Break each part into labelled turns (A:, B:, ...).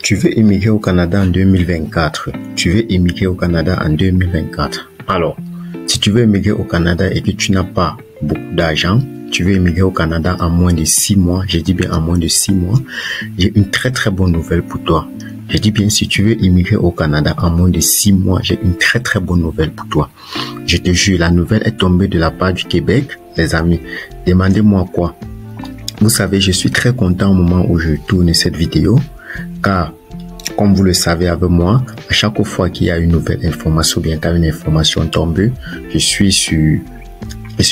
A: Tu veux émigrer au Canada en 2024. Tu veux émigrer au Canada en 2024. Alors, si tu veux émigrer au Canada et que tu n'as pas beaucoup d'argent, tu veux émigrer au Canada en moins de 6 mois, je dis bien en moins de 6 mois, j'ai une très bonne nouvelle pour toi. Je dis bien, si tu veux immigrer au Canada en moins de 6 mois, j'ai une très bonne nouvelle pour toi. Je te jure, la nouvelle est tombée de la part du Québec. Les amis, demandez-moi quoi? Vous savez, je suis très content au moment où je tourne cette vidéo, car, comme vous le savez avec moi, à chaque fois qu'il y a une nouvelle information, bien quand une information tombe, je suis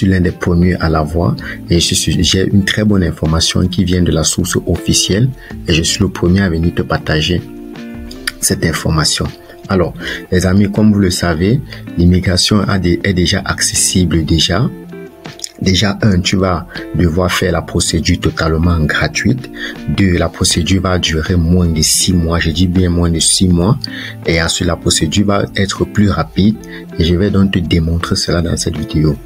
A: l'un des premiers à la voir et j'ai une très bonne information qui vient de la source officielle et je suis le premier à venir te partager cette information. Alors, les amis, comme vous le savez, l'immigration est déjà accessible déjà. Déjà, tu vas devoir faire la procédure totalement gratuite. 2, la procédure va durer moins de 6 mois. Je dis bien moins de 6 mois. Et ensuite, la procédure va être plus rapide. Et je vais donc te démontrer cela dans cette vidéo.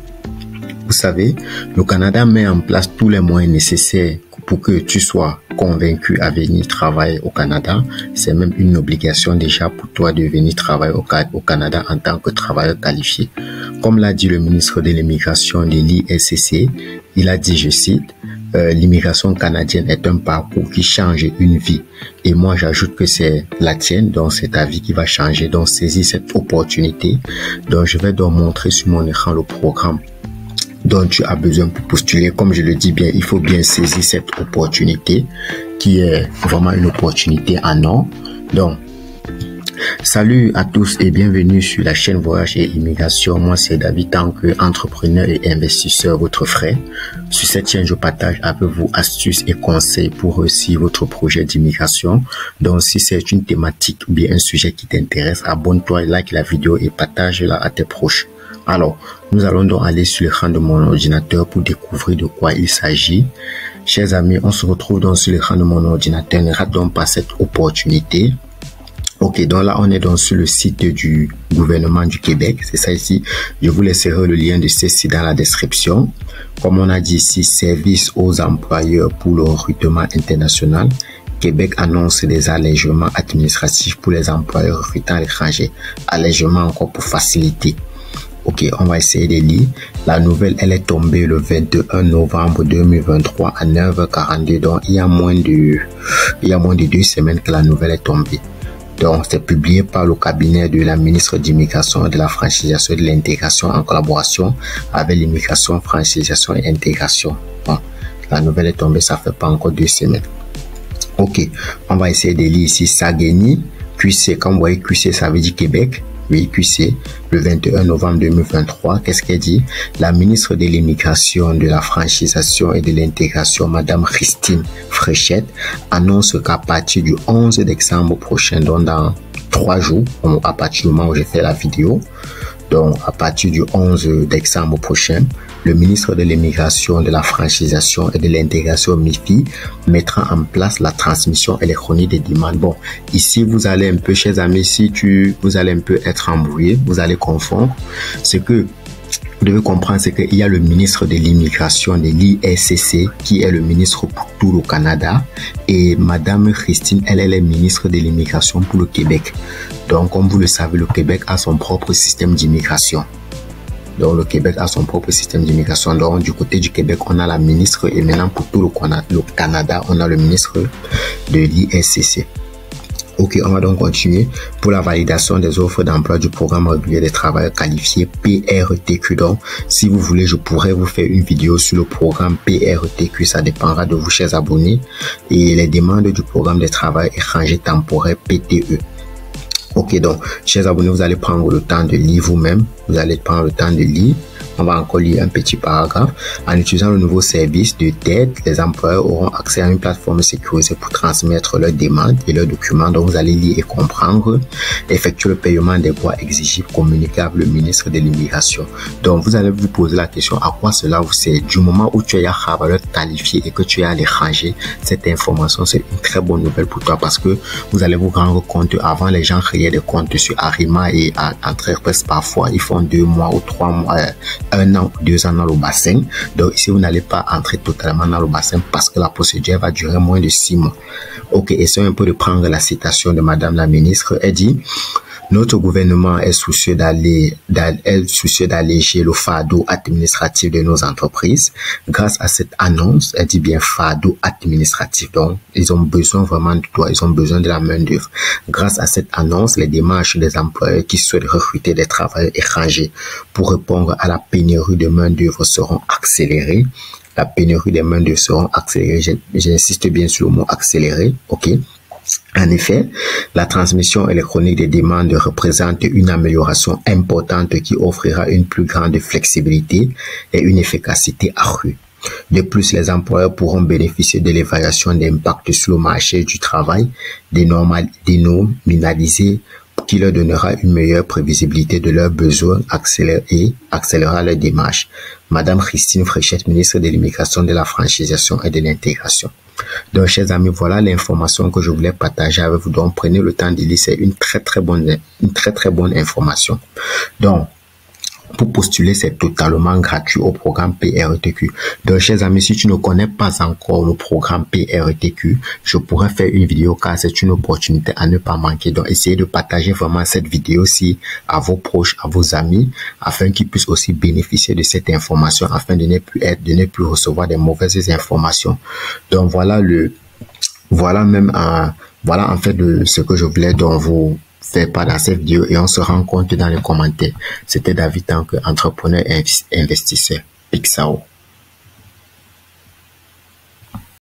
A: Vous savez, le Canada met en place tous les moyens nécessaires pour que tu sois convaincu à venir travailler au Canada. C'est même une obligation déjà pour toi de venir travailler au Canada en tant que travailleur qualifié. Comme l'a dit le ministre de l'immigration de l'ISCC, il a dit, je cite, l'immigration canadienne est un parcours qui change une vie. Et moi, j'ajoute que c'est la tienne, donc c'est ta vie qui va changer. Donc, saisis cette opportunité. Donc, je vais donc montrer sur mon écran le programme dont tu as besoin pour postuler. Comme je le dis bien, il faut bien saisir cette opportunité qui est vraiment une opportunité en or. Donc, salut à tous et bienvenue sur la chaîne Voyage et Immigration. Moi, c'est David, tant que entrepreneur et investisseur, votre frère. Sur cette chaîne, je partage avec vous astuces et conseils pour réussir votre projet d'immigration. Donc, si c'est une thématique ou bien un sujet qui t'intéresse, abonne-toi, like la vidéo et partage-la à tes proches. Alors, nous allons donc aller sur l'écran de mon ordinateur pour découvrir de quoi il s'agit. Chers amis, on se retrouve donc sur l'écran de mon ordinateur. Ne rate donc pas cette opportunité. Ok, donc là, on est donc sur le site du gouvernement du Québec. C'est ça ici. Je vous laisserai le lien de ce site dans la description. Comme on a dit ici, service aux employeurs pour le recrutement international. Québec annonce des allègements administratifs pour les employeurs recrutant à l'étranger. Allègements encore pour faciliter. Ok, on va essayer de lire. La nouvelle, elle est tombée le 21 novembre 2023 à 9h42. Donc, il y a moins de 2 semaines que la nouvelle est tombée. Donc, c'est publié par le cabinet de la ministre d'immigration et de la franchisation et de l'intégration en collaboration avec l'immigration, franchisation et intégration. Bon, la nouvelle est tombée, ça fait pas encore 2 semaines. Ok, on va essayer de lire ici. Saguenay, QC, comme vous voyez, QC, ça veut dire Québec. Oui, QC, le 21 novembre 2023, qu'est-ce qu'elle dit? La ministre de l'immigration, de la franchisation et de l'intégration, Madame Christine Fréchette, annonce qu'à partir du 11 décembre prochain, donc dans 3 jours, à partir du moment où j'ai fait la vidéo, donc à partir du 11 décembre prochain, le ministre de l'immigration, de la franchisation et de l'intégration MIFI mettra en place la transmission électronique des demandes. Bon, ici vous allez un peu, chers amis, vous allez un peu être embrouillé, vous allez confondre. Ce que vous devez comprendre, c'est qu'il y a le ministre de l'immigration de l'ISCC qui est le ministre pour tout le Canada et Madame Christine, elle est la ministre de l'immigration pour le Québec. Donc, comme vous le savez, le Québec a son propre système d'immigration. Donc, le Québec a son propre système d'immigration. Donc, du côté du Québec, on a la ministre et maintenant pour tout le Canada, on a le ministre de l'ISCC. Ok, on va donc continuer pour la validation des offres d'emploi du programme régulier des travailleurs qualifiés PRTQ. Donc, si vous voulez, je pourrais vous faire une vidéo sur le programme PRTQ. Ça dépendra de vous, chers abonnés. Et les demandes du programme des travailleurs étrangers temporaires PTE. Ok, donc, chers abonnés, vous allez prendre le temps de lire vous-même. Vous allez prendre le temps de lire. On va encore lire un petit paragraphe. En utilisant le nouveau service de d'aide, les employeurs auront accès à une plateforme sécurisée pour transmettre leurs demandes et leurs documents. Donc, vous allez lire et comprendre. Effectuer le paiement des droits exigibles communicables le ministre de l'immigration. Donc, vous allez vous poser la question à quoi cela vous sert. Du moment où tu es un travailleur qualifié et que tu es à l'étranger, cette information, c'est une très bonne nouvelle pour toi parce que vous allez vous rendre compte. Avant, les gens créaient des comptes sur Arima et Entrepresse parfois. Ils font 2 mois ou 3 mois. 1 an ou 2 ans dans le bassin. Donc ici, vous n'allez pas entrer totalement dans le bassin parce que la procédure va durer moins de 6 mois. Ok, essayons un peu de prendre la citation de Madame la ministre. Elle dit: notre gouvernement est soucieux d'alléger le fardeau administratif de nos entreprises. Grâce à cette annonce, elle dit bien fardeau administratif. Donc, ils ont besoin vraiment de toi, ils ont besoin de la main-d'œuvre. Grâce à cette annonce, les démarches des employeurs qui souhaitent recruter des travailleurs étrangers pour répondre à la pénurie de main-d'œuvre seront accélérées. La pénurie des main-d'œuvre seront accélérées. J'insiste bien sur le mot accéléré. Ok. En effet, la transmission électronique des demandes représente une amélioration importante qui offrira une plus grande flexibilité et une efficacité accrue. De plus, les employeurs pourront bénéficier de l'évaluation d'impact sur le marché du travail dénominalisée qui leur donnera une meilleure prévisibilité de leurs besoins et accélérera leurs démarches. Madame Christine Fréchette, ministre de l'Immigration, de la Franchisation et de l'Intégration. Donc, chers amis, voilà l'information que je voulais partager avec vous. Donc, prenez le temps de lire, c'est une très très bonne information. Donc, pour postuler, c'est totalement gratuit au programme PRETQ. Donc, chers amis, si tu ne connais pas encore le programme PRETQ, je pourrais faire une vidéo car c'est une opportunité à ne pas manquer. Donc, essayez de partager vraiment cette vidéo-ci à vos proches, à vos amis, afin qu'ils puissent aussi bénéficier de cette information, afin de ne plus recevoir des mauvaises informations. Donc, voilà en fait ce que je voulais donc vous faire part dans cette vidéo, et on se rencontre dans les commentaires. C'était David Tanque, entrepreneur et investisseur. Pixao.